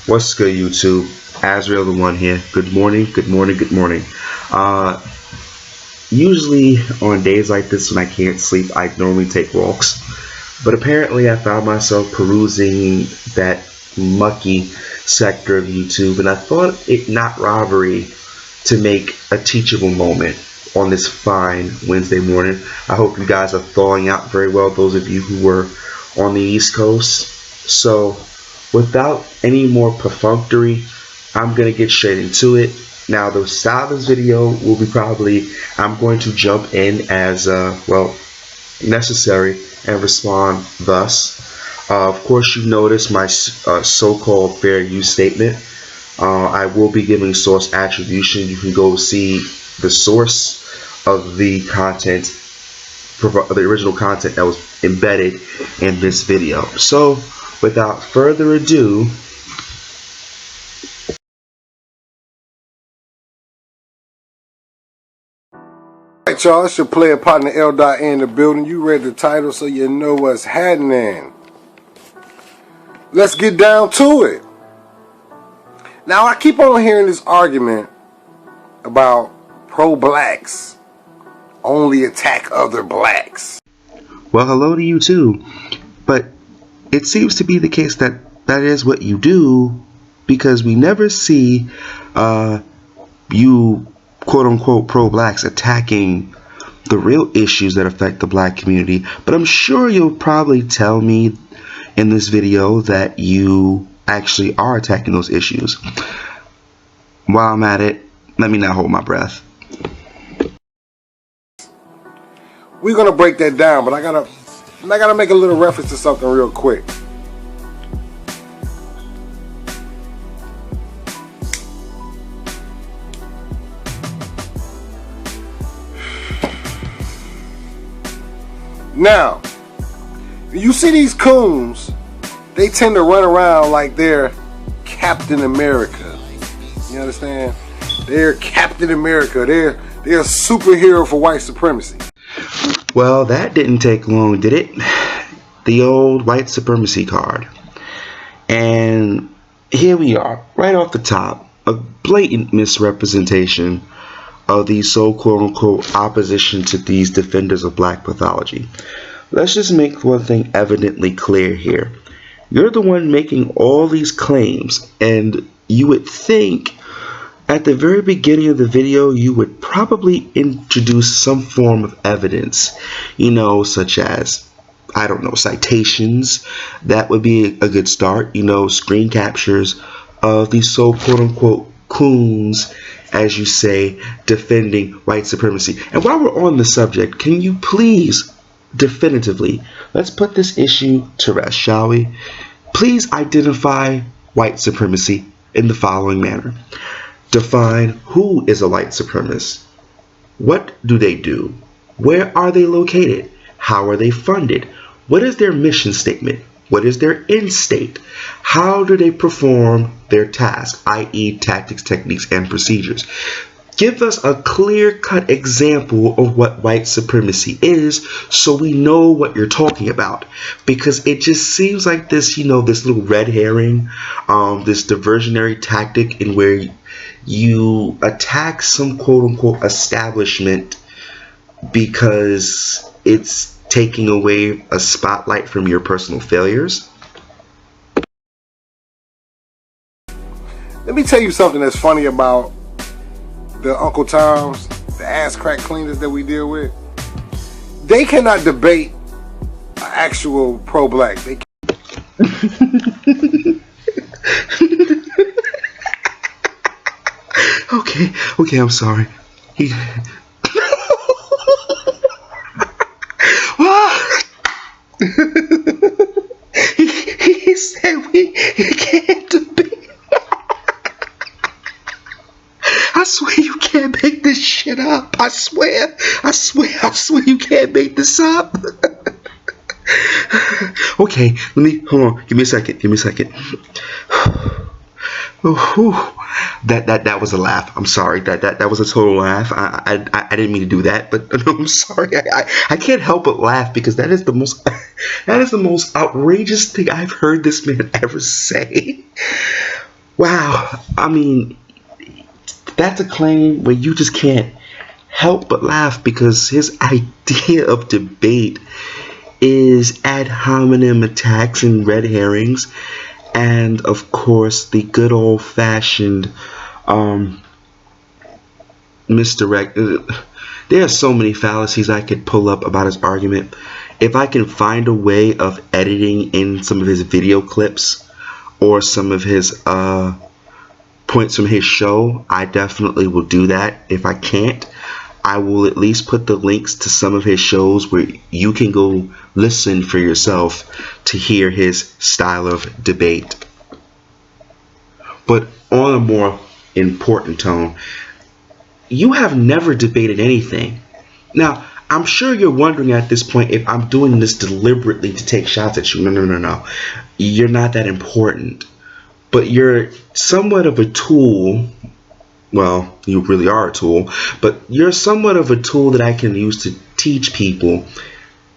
What's good, YouTube? Azrael the One here. Good morning, good morning, good morning. Uh, Usually on days like this when I can't sleep, I normally take walks. But apparently I found myself perusing that mucky sector of YouTube, and I thought it not robbery to make a teachable moment on this fine Wednesday morning. I hope you guys are thawing out very well, those of you who were on the East Coast. So, without any more perfunctory, I'm going to get straight into it. Now, the style of this video will be I'm going to jump in as, necessary and respond thus. Of course, you've noticed my so-called fair use statement. I will be giving source attribution. You can go see the source of the content, the original content that was embedded in this video. So, without further ado, Alright, y'all, it's your player partner L. in the building. You read the title, so you know what's happening. Let's get down to it. Now, I keep on hearing this argument about pro-blacks only attack other blacks. well, hello to you too. But it seems to be the case that that is what you do, because we never see you quote-unquote pro-blacks attacking the real issues that affect the black community. But I'm sure you'll probably tell me in this video that you actually are attacking those issues. While I'm at it, let me not hold my breath. We're gonna break that down, but I gotta make a little reference to something real quick. Now, you see these coons, they tend to run around like they're Captain America. You understand? They're Captain America. They're a superhero for white supremacy. Well, that didn't take long, did it? The old white supremacy card. And here we are, right off the top, a blatant misrepresentation of the so-quote-unquote opposition to these defenders of black pathology. Let's just make one thing evidently clear here. You're the one making all these claims, and you would think at the very beginning of the video you would probably introduce some form of evidence, such as, I don't know, citations. That would be a good start, screen captures of these so quote-unquote coons, as you say, defending white supremacy. And while we're on the subject, can you please definitively, let's put this issue to rest, shall we? Please identify white supremacy in the following manner. Define who is a white supremacist. What do they do? Where are they located? How are they funded? What is their mission statement? What is their end state? How do they perform their task, i.e. tactics, techniques, and procedures? Give us a clear-cut example of what white supremacy is so we know what you're talking about. Because it just seems like this, this little red herring, this diversionary tactic in where you attack some quote-unquote establishment because it's taking away a spotlight from your personal failures. Let me tell you something that's funny about the Uncle Toms, the ass crack cleaners that we deal with. They cannot debate an actual pro-black. They Okay, I'm sorry. He said we can't debate. I swear you can't make this shit up. I swear you can't make this up. Okay, hold on. Give me a second. That was a laugh. I'm sorry. That was a total laugh. I didn't mean to do that, but I'm sorry. I can't help but laugh because that is the most outrageous thing I've heard this man ever say. Wow, I mean, that's a claim where you just can't help but laugh because his idea of debate is ad hominem attacks and red herrings, and of course the good old fashioned um, misdirect. There are so many fallacies I could pull up about his argument. If I can find a way of editing in some of his video clips or some of his points from his show, I definitely will do that. If I can't, I will at least put the links to some of his shows where you can go listen for yourself to hear his style of debate. But on a more important tone, you have never debated anything. Now, I'm sure you're wondering at this point if I'm doing this deliberately to take shots at you. No, no, no, no. You're not that important. But you're somewhat of a tool. Well, you really are a tool, but you're somewhat of a tool that I can use to teach people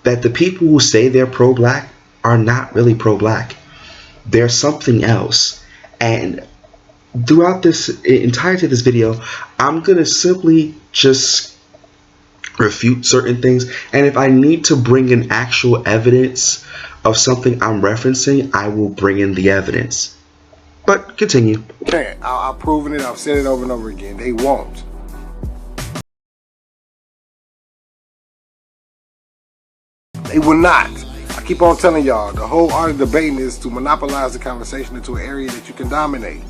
that the people who say they're pro-black are not really pro-black. They're something else. And throughout this entirety of this video, I'm going to simply just refute certain things. And if I need to bring in actual evidence of something I'm referencing, I will bring in the evidence. But continue. Okay, I've proven it. I've said it over and over again. They won't. They will not. I keep on telling y'all, the whole art of debating is to monopolize the conversation into an area that you can dominate.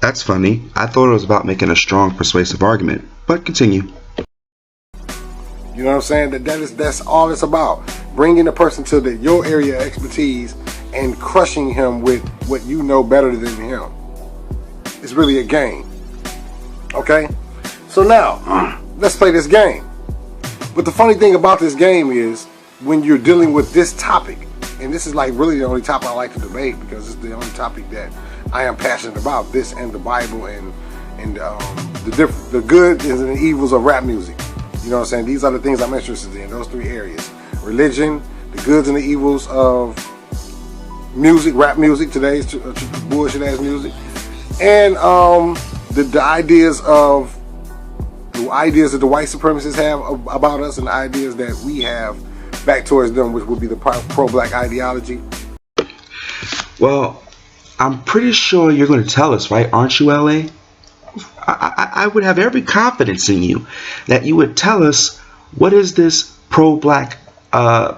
That's funny. I thought it was about making a strong, persuasive argument. But continue. You know what I'm saying? That's all it's about. Bringing a person to your area of expertise and crushing him with what you know better than him. It's really a game. Okay? So now, let's play this game. But the funny thing about this game is when you're dealing with this topic, and this is like really the only topic I like to debate because it's the only topic that I am passionate about, this and the Bible and the good and the evils of rap music. You know what I'm saying? These are the things I'm interested in, those three areas. Religion, the goods and the evils of music, rap music, today's bullshit ass music, and the ideas that the white supremacists have about us and the ideas that we have back towards them, which would be the pro-black ideology. Well, I'm pretty sure you're going to tell us, right? Aren't you, LA? I would have every confidence in you that you would tell us what is this pro-black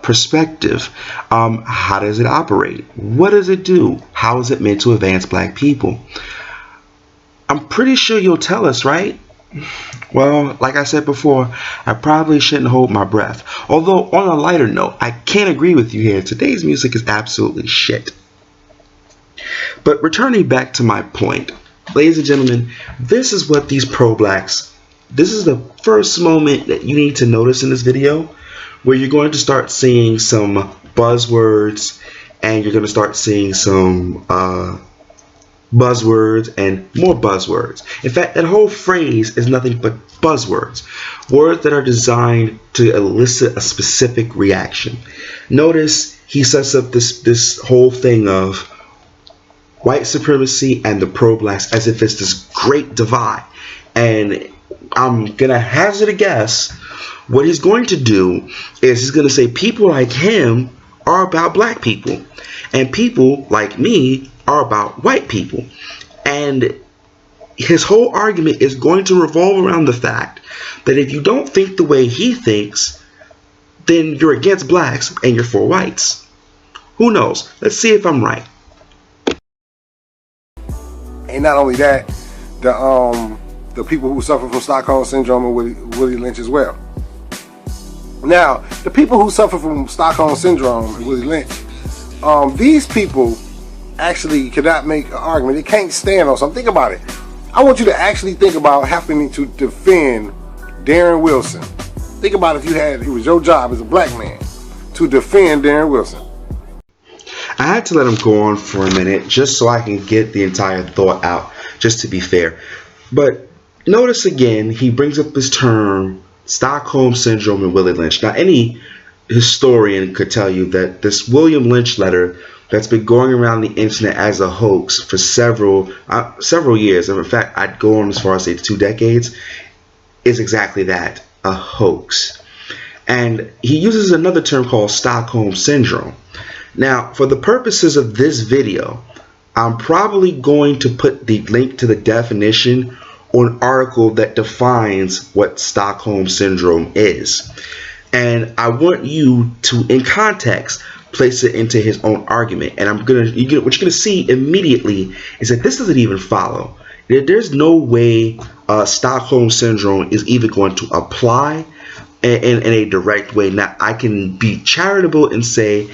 perspective. How does it operate? What does it do? How is it meant to advance black people? I'm pretty sure you'll tell us, right? Well, like I said before, I probably shouldn't hold my breath. Although, on a lighter note, I can't agree with you here. Today's music is absolutely shit. But returning back to my point, ladies and gentlemen, this is what these pro-blacks, this is the first moment that you need to notice in this video, where you're going to start seeing some buzzwords, and you're going to start seeing some buzzwords and more buzzwords. In fact, that whole phrase is nothing but buzzwords, words that are designed to elicit a specific reaction. Notice he sets up this whole thing of white supremacy and the pro-blacks as if it's this great divide. And I'm gonna hazard a guess, what he's going to do is he's gonna say people like him are about black people, and people like me are about white people. And his whole argument is going to revolve around the fact that if you don't think the way he thinks, then you're against blacks and you're for whites. Who knows? Let's see if I'm right. And not only that, the people who suffer from Stockholm Syndrome and Willie Lynch as well. Now, the people who suffer from Stockholm Syndrome and Willie Lynch, these people actually cannot make an argument. They can't stand on something. Think about it. I want you to actually think about having to defend Darren Wilson. Think about if it was your job as a black man to defend Darren Wilson. I had to let him go on for a minute just so I can get the entire thought out, just to be fair. But notice again, he brings up this term, Stockholm Syndrome and Willie Lynch. Now, any historian could tell you that this William Lynch letter that's been going around the internet as a hoax for several years. And in fact, I'd go on as far as say 2 decades. Is exactly that, a hoax. And he uses another term called Stockholm Syndrome. Now, for the purposes of this video, I'm probably going to put the link to the definition or an article that defines what Stockholm Syndrome is. And I want you to, in context, place it into his own argument. And what you're gonna see immediately is that this doesn't even follow. There's no way Stockholm Syndrome is even going to apply in a direct way. Now, I can be charitable and say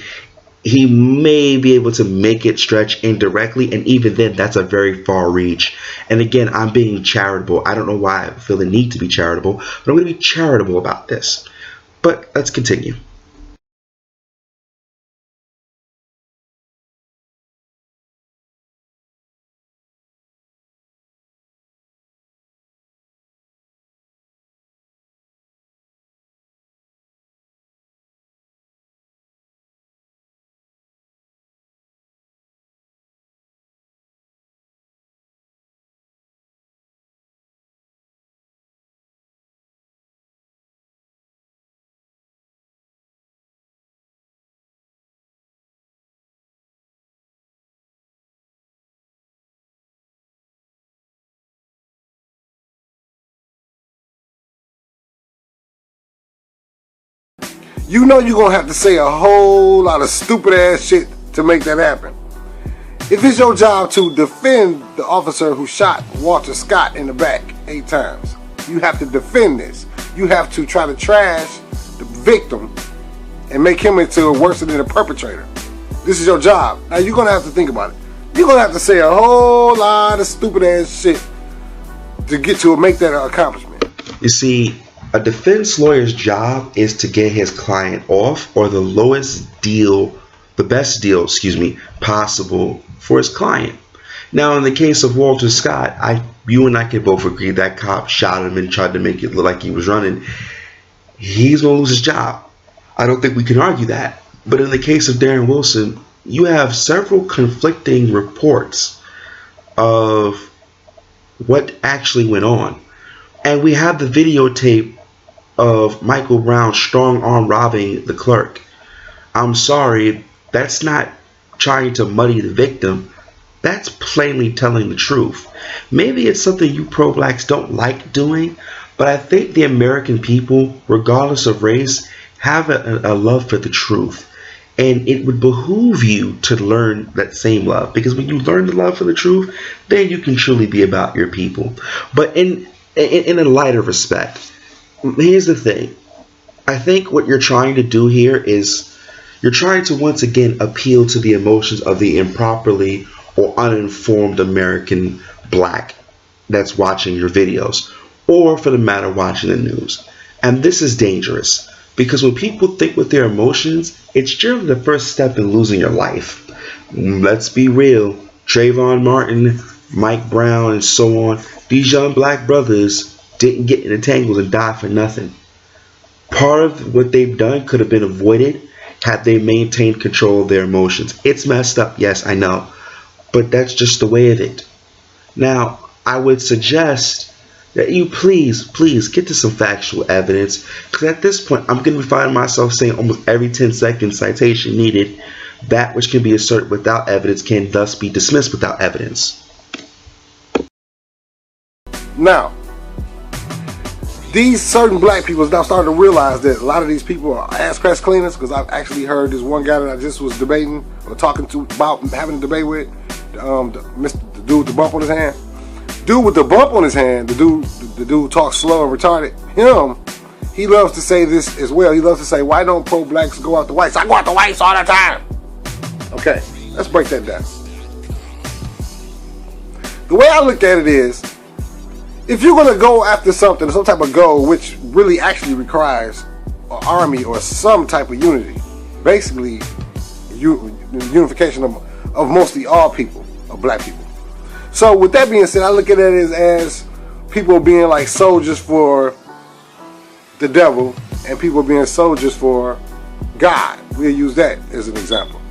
he may be able to make it stretch indirectly, and even then, that's a very far reach. And again, I'm being charitable. I don't know why I feel the need to be charitable, but I'm going to be charitable about this. But let's continue. You know you're going to have to say a whole lot of stupid ass shit to make that happen. If it's your job to defend the officer who shot Walter Scott in the back 8 times, you have to defend this. You have to try to trash the victim and make him into worse than a perpetrator. This is your job. Now you're going to have to think about it. You're going to have to say a whole lot of stupid ass shit to get to make that accomplishment. You see, a defense lawyer's job is to get his client off, or the best deal, possible for his client. Now, in the case of Walter Scott, you and I can both agree that cop shot him and tried to make it look like he was running. He's going to lose his job. I don't think we can argue that. But in the case of Darren Wilson, you have several conflicting reports of what actually went on. And we have the videotape of Michael Brown strong arm robbing the clerk. I'm sorry, that's not trying to muddy the victim. That's plainly telling the truth. Maybe it's something you pro-blacks don't like doing, but I think the American people, regardless of race, have a love for the truth. And it would behoove you to learn that same love, because when you learn the love for the truth, then you can truly be about your people. But in a lighter respect, here's the thing. I think what you're trying to do here is you're trying to once again appeal to the emotions of the improperly or uninformed American black that's watching your videos, or for the matter watching the news. And this is dangerous, because when people think with their emotions, it's generally the first step in losing your life. Let's be real. Trayvon Martin, Mike Brown, and so on, these young black brothers didn't get in the tangles and die for nothing. Part of what they've done could have been avoided had they maintained control of their emotions. It's messed up, yes, I know, but that's just the way of it. Now, I would suggest that you please get to some factual evidence, because at this point, I'm going to find myself saying almost every 10 seconds citation needed. That which can be asserted without evidence can thus be dismissed without evidence. Now, these certain black people is now starting to realize that a lot of these people are ass crack cleaners, because I've actually heard this one guy that I just was debating or talking to about having a debate with, the dude with the bump on his hand. Dude with the bump on his hand, the dude talks slow and retarded. He loves to say this as well. He loves to say, why don't pro-blacks go out the whites? I go out the whites all the time. Okay, let's break that down. The way I look at it is, if you're going to go after something, some type of goal, which really actually requires an army or some type of unity, basically unification of mostly all people, of black people. So with that being said, I look at it as people being like soldiers for the devil and people being soldiers for God. We'll use that as an example.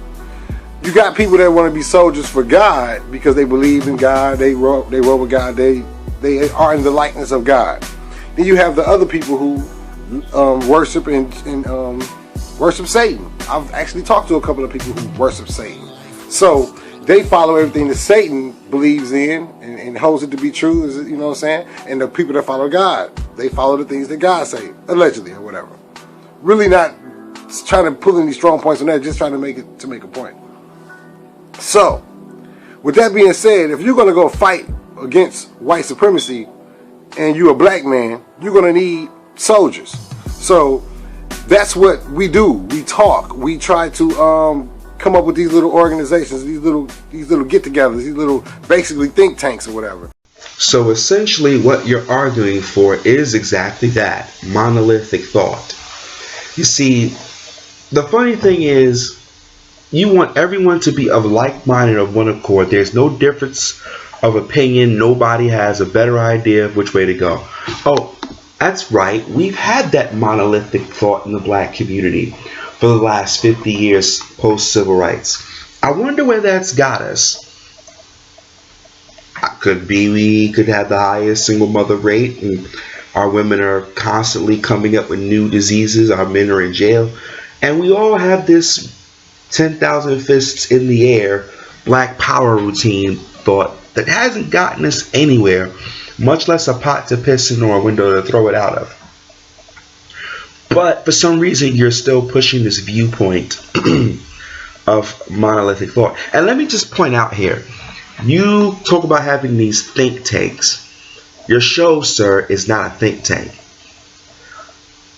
You got people that want to be soldiers for God because they believe in God. They roll with God. They are in the likeness of God. Then you have the other people who worship and worship Satan. I've actually talked to a couple of people who worship Satan. So they follow everything that Satan believes in and holds it to be true. You know what I'm saying? And the people that follow God, they follow the things that God say, allegedly or whatever. Really not trying to pull any strong points on that. Just trying to make a point. So, with that being said, if you're going to go fight against white supremacy and you're a black man, you're going to need soldiers. So, that's what we do. We talk. We try to come up with these little organizations, these little get-togethers, these little basically think tanks or whatever. So essentially what you're arguing for is exactly that, monolithic thought. You see, the funny thing is, you want everyone to be of like-minded, of one accord. There's no difference of opinion. Nobody has a better idea of which way to go. Oh, that's right. We've had that monolithic thought in the black community for the last 50 years post-civil rights. I wonder where that's got us. Could be we could have the highest single mother rate, and our women are constantly coming up with new diseases. Our men are in jail. And we all have this 10,000 fists in the air black power routine thought that hasn't gotten us anywhere, much less a pot to piss in or a window to throw it out of. But for some reason you're still pushing this viewpoint of monolithic thought. And let me just point out here, you talk about having these think tanks. Your show, sir, is not a think tank.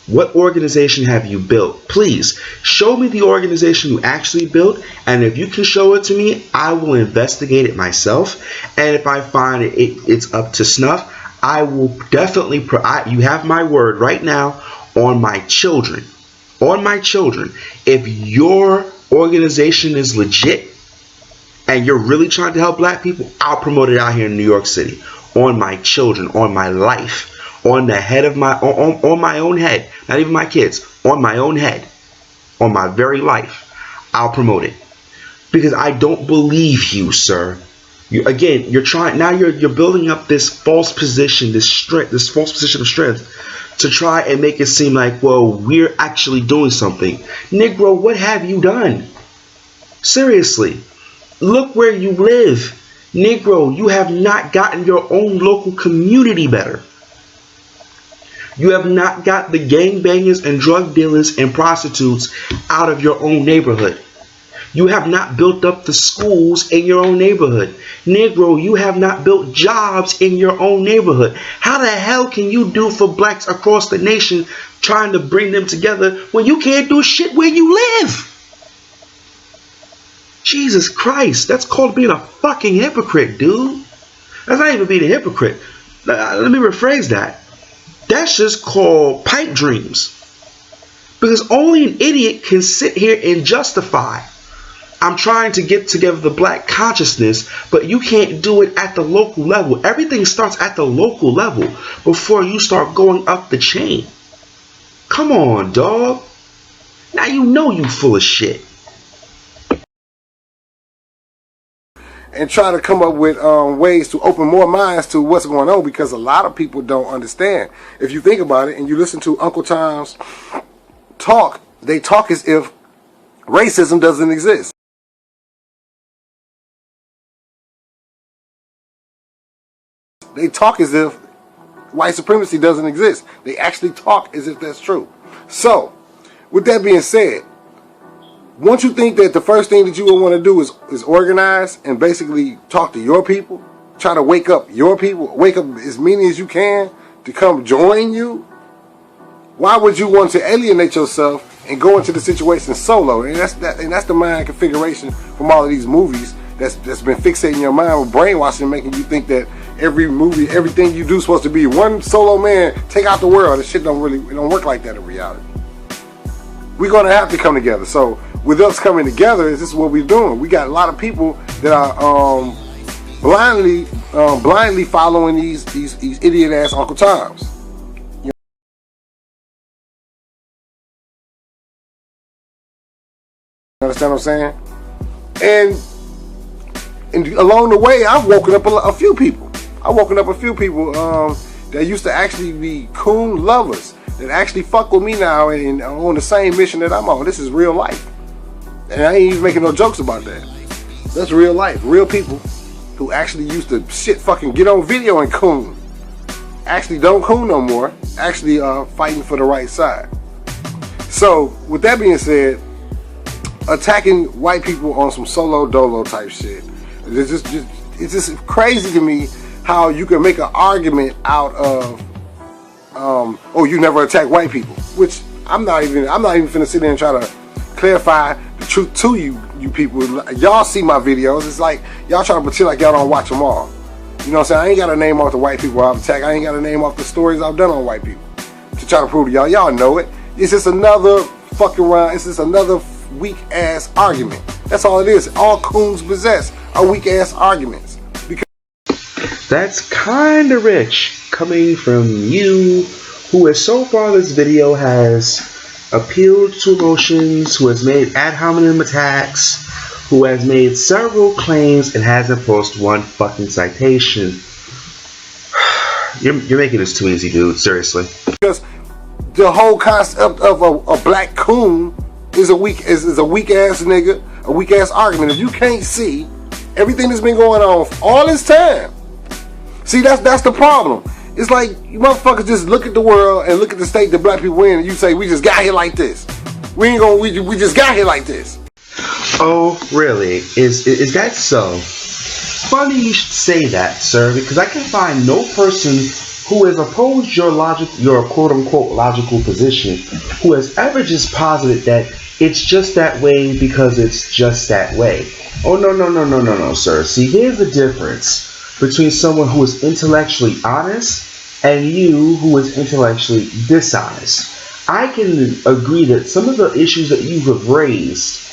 What organization have you built? Please show me the organization you actually built, and if you can show it to me, I will investigate it myself. And if I find it's up to snuff, I will definitely. You have my word right now on my children. On my children. If your organization is legit and you're really trying to help black people, I'll promote it out here in New York City. On my children, on my life. On the head of on my own head, not even my kids, on my own head, on my very life, I'll promote it, because I don't believe you, sir. You're trying now. You're building up this false position, this false position of strength, to try and make it seem like, well, we're actually doing something. Negro, what have you done? Seriously, look where you live, Negro. You have not gotten your own local community better. You have not got the gangbangers and drug dealers and prostitutes out of your own neighborhood. You have not built up the schools in your own neighborhood. Negro, you have not built jobs in your own neighborhood. How the hell can you do for blacks across the nation, trying to bring them together, when you can't do shit where you live? Jesus Christ, that's called being a fucking hypocrite, dude. That's not even being a hypocrite. Let me rephrase that. That's just called pipe dreams. Because only an idiot can sit here and justify, I'm trying to get together the black consciousness, but you can't do it at the local level. Everything starts at the local level before you start going up the chain. Come on, dog. Now you know you full of shit. And try to come up with ways to open more minds to what's going on, because a lot of people don't understand. If you think about it and you listen to Uncle Tom's talk, they talk as if racism doesn't exist. They talk as if white supremacy doesn't exist. They actually talk as if that's true. So, with that being said, once you think that the first thing that you would want to do is organize and basically talk to your people, try to wake up your people, wake up as many as you can to come join you, why would you want to alienate yourself and go into the situation solo? And that's the mind configuration from all of these movies that's been fixating your mind with brainwashing, making you think that every movie, everything you do is supposed to be one solo man take out the world. This shit don't work like that in reality. We're gonna have to come together. So with us coming together, this is what we're doing. We got a lot of people that are blindly following these idiot ass Uncle Toms. You understand what I'm saying? And along the way, I've woken up a few people. I've woken up a few people that used to actually be coon lovers that actually fuck with me now and on the same mission that I'm on. This is real life. And I ain't even making no jokes about that. That's real life. Real people who actually used to fucking get on video and coon. Actually don't coon no more. Actually fighting for the right side. So, with that being said, attacking white people on some solo dolo type shit. It's just crazy to me how you can make an argument out of oh, you never attack white people, which I'm not even finna sit there and try to clarify the truth to you people. Y'all see my videos. It's like y'all trying to pretend like y'all don't watch them all. You know what I'm saying? I ain't got to name off the white people I've attacked. I ain't got to name off the stories I've done on white people to try to prove to y'all. Y'all know it. It's just another fucking round. It's just another weak ass argument. That's all it is. All coons possess are weak ass arguments. That's kinda rich coming from you, who has so far this video has appealed to emotions, who has made ad hominem attacks, who has made several claims and hasn't posted one fucking citation. You're making this too easy, dude. Seriously. Because the whole concept of a black coon is a weak ass nigga, a weak ass argument. If you can't see everything that's been going on all this time, see, that's the problem. It's like you motherfuckers just look at the world and look at the state that black people in, and you say we just got here like this. We just got here like this. Oh, really? Is that so? Funny you should say that, sir, because I can find no person who has opposed your quote-unquote logical position who has ever just posited that it's just that way because it's just that way. Oh, no, sir. See, here's the difference between someone who is intellectually honest and you who is intellectually dishonest. I can agree that some of the issues that you have raised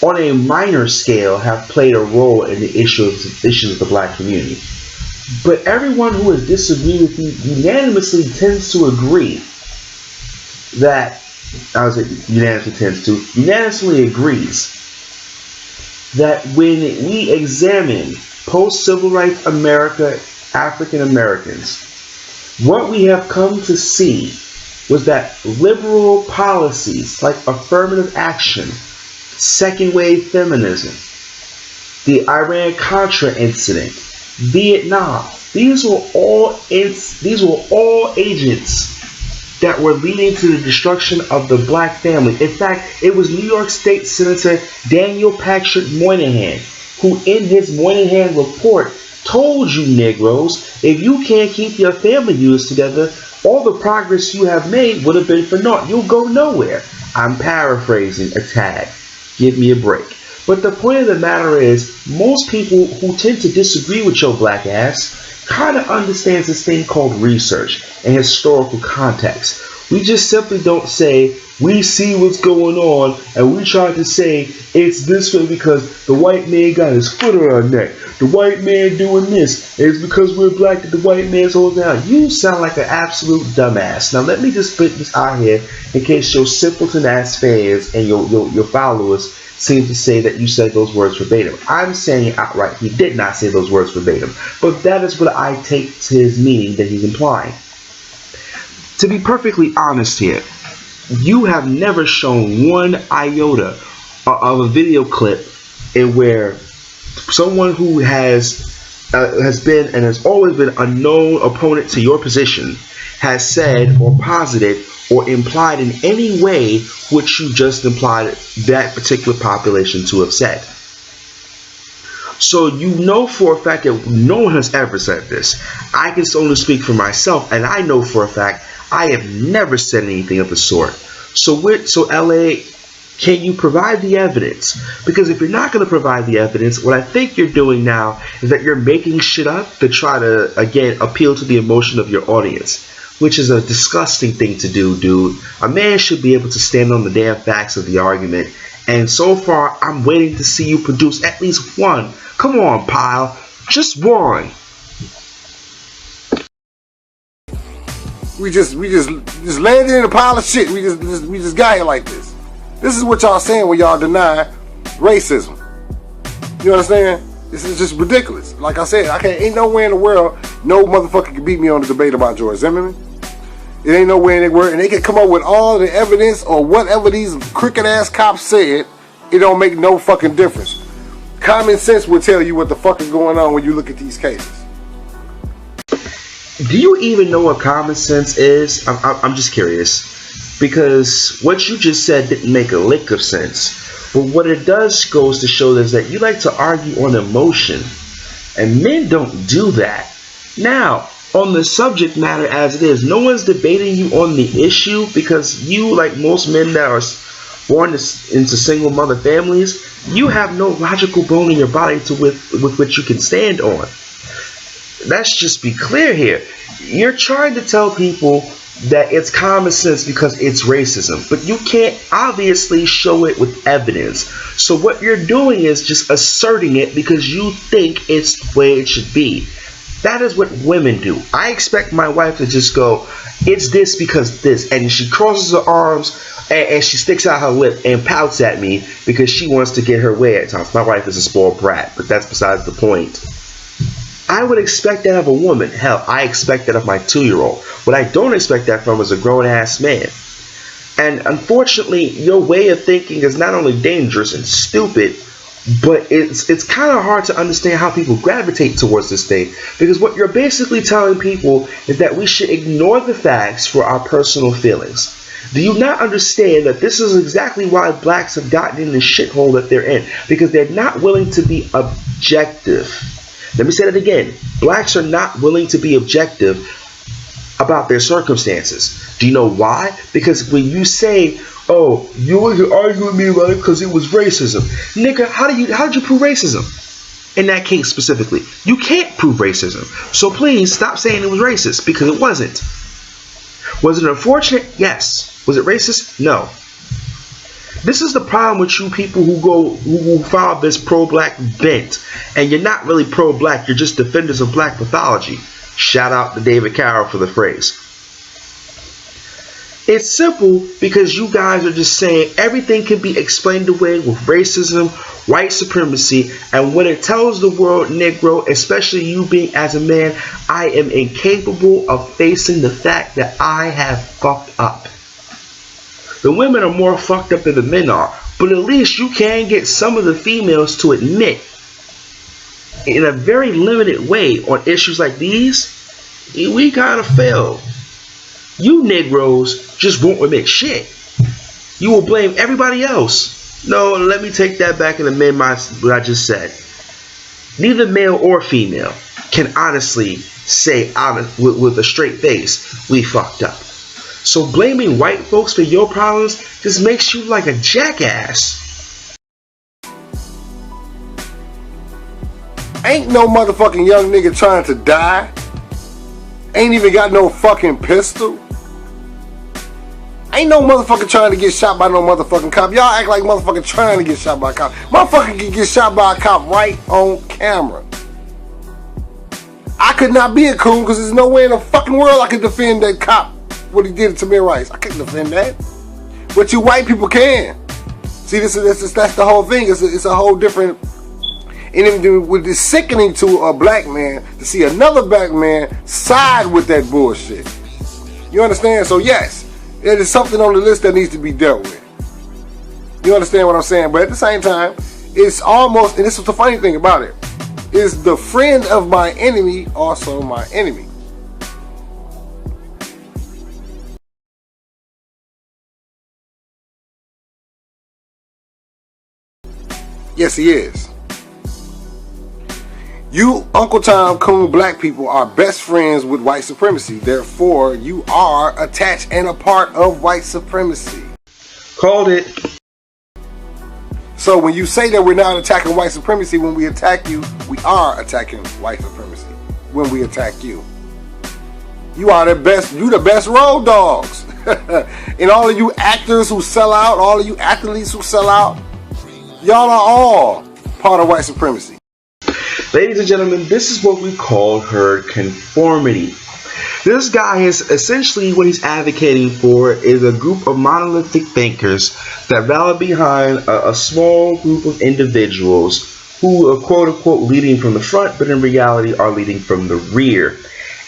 on a minor scale have played a role in the issues of the black community. But everyone who has disagreed with you unanimously tends to agree that, unanimously agrees that when we examine post-civil rights America, African Americans, what we have come to see was that liberal policies like affirmative action, second wave feminism, the Iran-Contra incident, Vietnam, these were all agents that were leading to the destruction of the black family. In fact, it was New York State Senator Daniel Patrick Moynihan who in his Moynihan report told you Negroes, if you can't keep your family units together, all the progress you have made would have been for naught. You'll go nowhere. I'm paraphrasing a tad. Give me a break. But the point of the matter is, most people who tend to disagree with your black ass kind of understands this thing called research and historical context. We just simply don't say, we see what's going on, and we try to say it's this way because the white man got his foot on our neck. The white man doing this. It's because we're black that the white man's holding down. You sound like an absolute dumbass. Now let me just put this out here in case your simpleton ass fans and your followers seem to say that you said those words verbatim. I'm saying outright he did not say those words verbatim. But that is what I take to his meaning that he's implying. To be perfectly honest here, you have never shown one iota of a video clip in where someone who has been and has always been a known opponent to your position has said or posited or implied in any way which you just implied that particular population to have said. So you know for a fact that no one has ever said this. I can only speak for myself, and I know for a fact I have never said anything of the sort. So LA, can you provide the evidence? Because if you're not going to provide the evidence, what I think you're doing now is that you're making shit up to try to, again, appeal to the emotion of your audience, which is a disgusting thing to do, dude. A man should be able to stand on the damn facts of the argument. And so far, I'm waiting to see you produce at least one. Come on, pile. Just one. We just landed in a pile of shit. We just got here like this. This is what y'all saying when y'all deny racism. You understand? This is just ridiculous. Like I said, ain't no way in the world no motherfucker can beat me on the debate about George Zimmerman. It ain't no way in the world, and they can come up with all the evidence or whatever these crooked ass cops said. It don't make no fucking difference. Common sense will tell you what the fuck is going on when you look at these cases. Do you even know what common sense is? I'm just curious. Because what you just said didn't make a lick of sense. But what it does goes to show is that you like to argue on emotion. And men don't do that. Now, on the subject matter as it is, no one's debating you on the issue because you, like most men that are born into single mother families, you have no logical bone in your body with which you can stand on. Let's just be clear here. You're trying to tell people that it's common sense because it's racism, but you can't obviously show it with evidence. So what you're doing is just asserting it because you think it's the way it should be. That is what women do. I expect my wife to just go, it's this because this, and she crosses her arms and she sticks out her lip and pouts at me because she wants to get her way at times. My wife is a spoiled brat, but that's besides the point. I would expect that of a woman. Hell, I expect that of my 2-year-old. What I don't expect that from is a grown-ass man. And unfortunately, your way of thinking is not only dangerous and stupid, but it's kind of hard to understand how people gravitate towards this thing. Because what you're basically telling people is that we should ignore the facts for our personal feelings. Do you not understand that this is exactly why blacks have gotten in the shithole that they're in? Because they're not willing to be objective. Let me say that again. Blacks are not willing to be objective about their circumstances. Do you know why? Because when you say, oh, you wasn't arguing with me about it because it was racism. Nigga, how did you prove racism? In that case specifically. You can't prove racism. So please stop saying it was racist because it wasn't. Was it unfortunate? Yes. Was it racist? No. This is the problem with you people who follow this pro-black bent, and you're not really pro-black, you're just defenders of black mythology. Shout out to David Carroll for the phrase. It's simple because you guys are just saying everything can be explained away with racism, white supremacy, and when it tells the world, Negro, especially you being as a man, I am incapable of facing the fact that I have fucked up. The women are more fucked up than the men are, but at least you can get some of the females to admit in a very limited way on issues like these, we kind of fail. You Negroes just won't admit shit. You will blame everybody else. No, let me take that back and amend what I just said. Neither male or female can honestly say with a straight face, we fucked up. So blaming white folks for your problems just makes you like a jackass. Ain't no motherfucking young nigga trying to die. Ain't even got no fucking pistol. Ain't no motherfucker trying to get shot by no motherfucking cop. Y'all act like motherfucker trying to get shot by a cop. Motherfucker can get shot by a cop right on camera. I could not be a coon because there's no way in the fucking world I could defend that cop. What he did to Tamir Rice. I couldn't defend that. But you white people can. See, that's the whole thing. It's a whole different. And it's sickening to a black man to see another black man side with that bullshit. You understand? So yes, it is something on the list that needs to be dealt with. You understand what I'm saying? But at the same time, it's almost, and this is the funny thing about it, is the friend of my enemy also my enemy? Yes, he is. You, Uncle Tom, coon black people are best friends with white supremacy. Therefore, you are attached and a part of white supremacy. Called it. So when you say that we're not attacking white supremacy, when we attack you, we are attacking white supremacy. When we attack you. You are the best, you the best road dogs. And all of you actors who sell out, all of you athletes who sell out, y'all are all part of white supremacy. Ladies and gentlemen, this is what we call herd conformity. This guy is essentially what he's advocating for is a group of monolithic thinkers that rally behind a small group of individuals who are quote unquote leading from the front, but in reality are leading from the rear.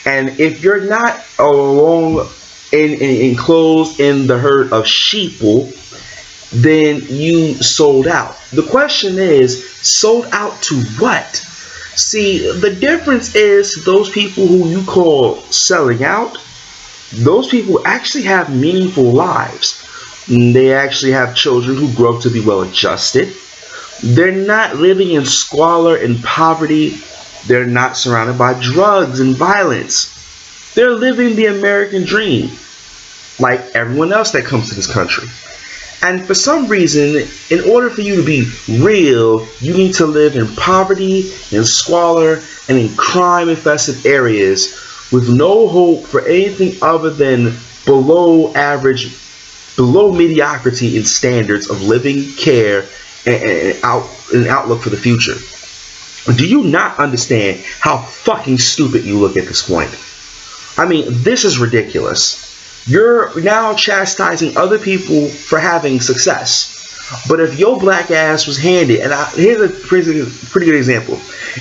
And if you're not alone enclosed in the herd of sheeple, then you sold out. The question is, sold out to what? See, the difference is those people who you call selling out, those people actually have meaningful lives. They actually have children who grow up to be well adjusted. They're not living in squalor and poverty. They're not surrounded by drugs and violence. They're living the American dream, like everyone else that comes to this country. And for some reason, in order for you to be real, you need to live in poverty, in squalor, and in crime-infested areas with no hope for anything other than below average, below mediocrity in standards of living, care, and outlook for the future. Do you not understand how fucking stupid you look at this point? I mean, this is ridiculous. You're now chastising other people for having success. But if your black ass was handed, and here's a pretty good example.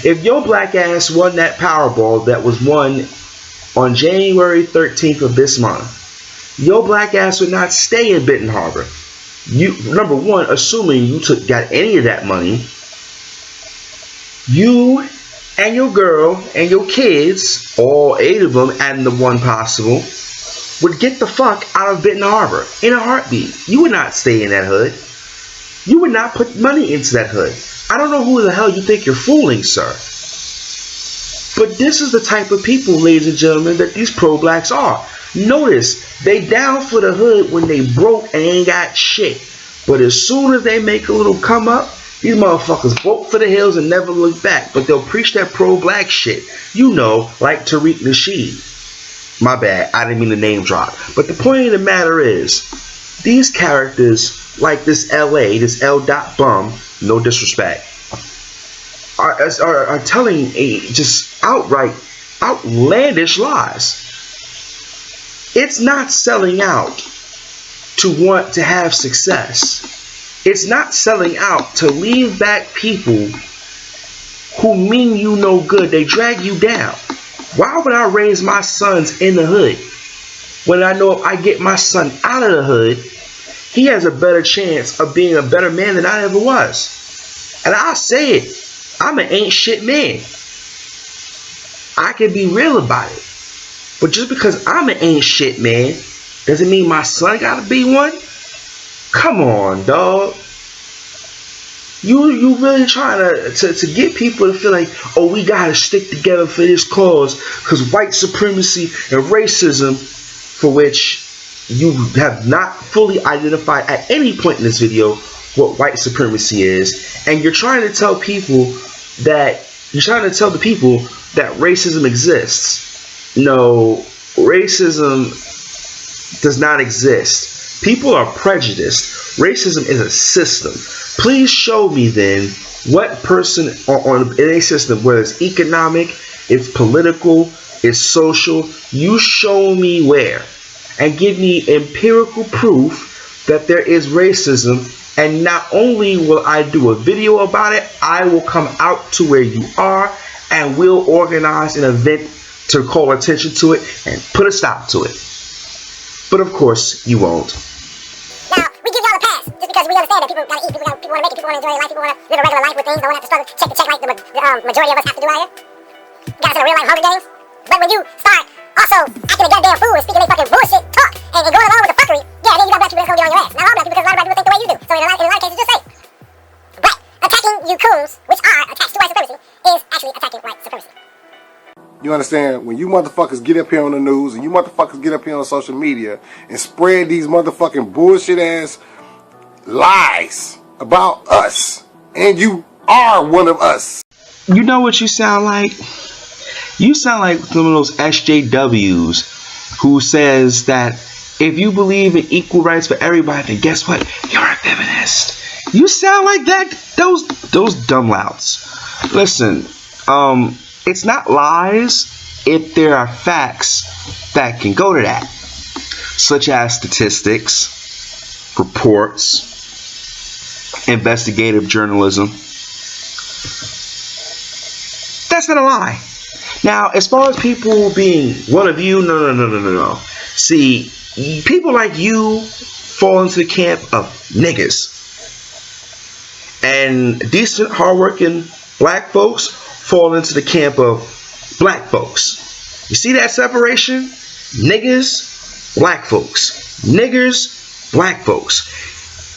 If your black ass won that Powerball that was won on January 13th of this month, your black ass would not stay in Benton Harbor. You, number one, assuming you got any of that money, you and your girl and your kids, all 8 of them and the one possible, would get the fuck out of Benton Harbor in a heartbeat. You would not stay in that hood. You would not put money into that hood. I don't know who the hell you think you're fooling, sir. But this is the type of people, ladies and gentlemen, that these pro-blacks are. Notice, they down for the hood when they broke and ain't got shit. But as soon as they make a little come up, these motherfuckers vote for the hills and never look back. But they'll preach that pro-black shit. You know, like Tariq Nasheed. My bad, I didn't mean to name drop. But the point of the matter is, these characters, like this LA, this L. Bum, no disrespect, are telling just outright outlandish lies. It's not selling out to want to have success. It's not selling out to leave back people who mean you no good. They drag you down. Why would I raise my sons in the hood when I know if I get my son out of the hood, he has a better chance of being a better man than I ever was? And I'll say it. I'm an ain't shit man. I can be real about it. But just because I'm an ain't shit man doesn't mean my son gotta be one. Come on, dog. You really trying to get people to feel like, oh, we gotta stick together for this cause because white supremacy and racism, for which you have not fully identified at any point in this video what white supremacy is, and you're trying to tell people that the people that racism exists. No, racism does not exist. People are prejudiced. Racism is a system. Please show me then what person in a system, whether it's economic, it's political, it's social, you show me where and give me empirical proof that there is racism. And not only will I do a video about it, I will come out to where you are and we'll organize an event to call attention to it and put a stop to it. But of course, you won't. Now, we give y'all a pass just because we understand that people gotta eat, people want to make it, people want to enjoy their life, people want to live a regular life with things, don't have to struggle check to check like the majority of us have to do out here. You got us in a real life Hunger Games. But when you start also acting a goddamn fool and speaking their fucking bullshit talk and going along with the fuckery, yeah, then you got black people that's gonna get on your ass. Not all black people, because a lot of black people think the way you do. So in a lot of cases, just say. But attacking you coons, which are attached to white supremacy, is actually attacking white supremacy. You understand? When you motherfuckers get up here on the news and you motherfuckers get up here on social media and spread these motherfucking bullshit ass lies about us, and you are one of us. You know what you sound like? You sound like some of those SJWs who says that if you believe in equal rights for everybody, then guess what? You're a feminist. You sound like that. Those dumb louts. Listen, it's not lies if there are facts that can go to that, such as statistics, reports, investigative journalism. That's not a lie. Now, as far as people being one of you, no. See, people like you fall into the camp of niggas. And decent, hardworking black folks fall into the camp of black folks. You see that separation? Niggas, black folks. Niggers, black folks.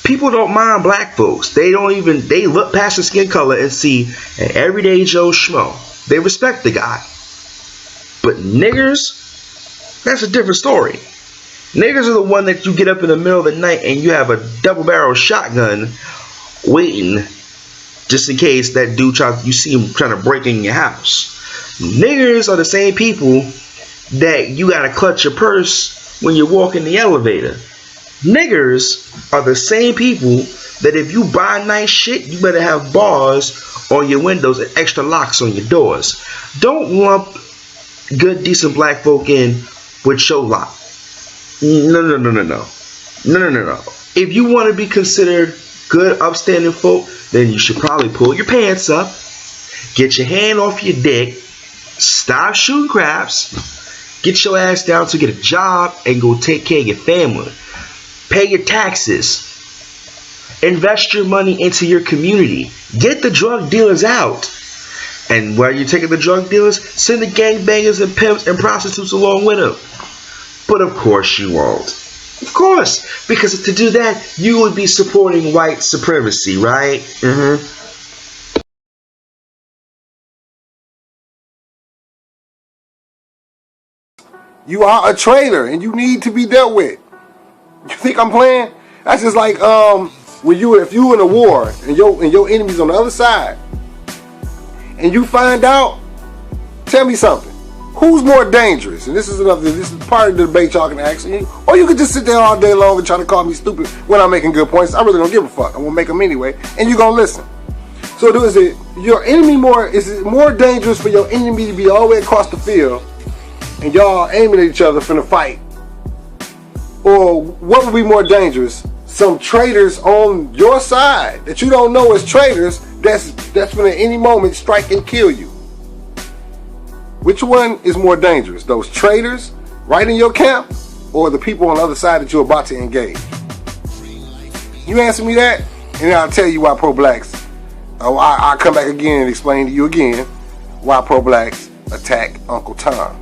People don't mind black folks. They look past the skin color and see an everyday Joe Schmo. They respect the guy. But niggers, that's a different story. Niggers are the one that you get up in the middle of the night and you have a double-barrel shotgun waiting just in case that dude you see him trying to break in your house. Niggers are the same people that you gotta clutch your purse when you walk in the elevator. Niggers are the same people that if you buy nice shit, you better have bars on your windows and extra locks on your doors. Don't lump good, decent black folk in with show lot. No. If you want to be considered good, upstanding folk, then you should probably pull your pants up, get your hand off your dick, stop shooting craps, get your ass down to get a job, and go take care of your family. Pay your taxes. Invest your money into your community. Get the drug dealers out. And while you're taking the drug dealers, send the gangbangers and pimps and prostitutes along with them. But of course you won't. Of course. Because to do that, you would be supporting white supremacy, right? You are a traitor and you need to be dealt with. You think I'm playing? That's just like if you in a war and your enemy's on the other side and you find out, tell me something. Who's more dangerous? And this is part of the debate y'all can ask me. Or you could just sit there all day long and try to call me stupid when I'm making good points. I really don't give a fuck. I'm gonna make them anyway, and you gonna listen. So is it more dangerous for your enemy to be all the way across the field and y'all aiming at each other finna fight? Or what would be more dangerous? Some traitors on your side that you don't know as traitors that's gonna at any moment strike and kill you. Which one is more dangerous? Those traitors right in your camp or the people on the other side that you're about to engage? You answer me that and then I'll tell you why pro-blacks, I'll come back again and explain to you again why pro-blacks attack Uncle Tom.